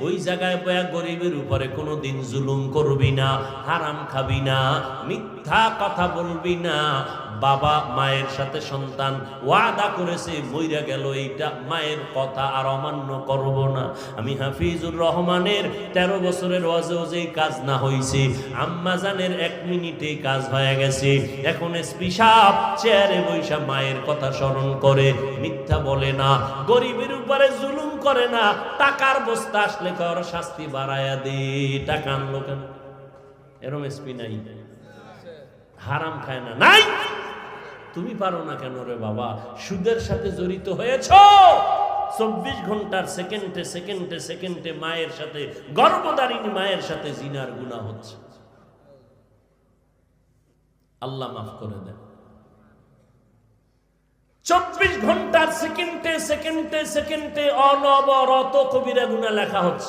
ওই জায়গায় বয়া গরিবের উপরে কোনোদিন জুলুম করবি না, হারাম খাবি না, মিথ্যা কথা বলবি না। বাবা মায়ের সাথে সন্তান ওয়াদা করেছে, মইরা গেল এইটা মায়ের কথা আর অমান্য করব না। আমি হাফিজুর রহমানের 13 বছরের ওয়াজেও যেই কাজ না হইছে, আম্মাজানের 1 মিনিটেই কাজ হয়ে গেছে। এখন এসপি সাহেব চেয়ারে বৈশা মায়ের কথা স্মরণ করে, মিথ্যা বলে না, গরিবের উপরে জুলুম করে না, টাকার বস্তা আসলে কর শাস্তি বাড়ায়া দে। টাকা আনলো কেন? এরম এসপি নাই? হারাম খায় না? নাই। তুমি পারো না কেন রে বাবা? সুদের সাথে জড়িত হয়েছো, 24 ঘন্টার সেকেন্ডে সেকেন্ডে সেকেন্ডে মায়ের সাথে, গর্ভধারিণী মায়ের সাথে জিনার গুনাহ হচ্ছে। আল্লাহ মাফ করে দেন। 24 ঘন্টার সেকেন্ডে সেকেন্ডে সেকেন্ডে অনবরত কবিরা গুনাহ লেখা হচ্ছে।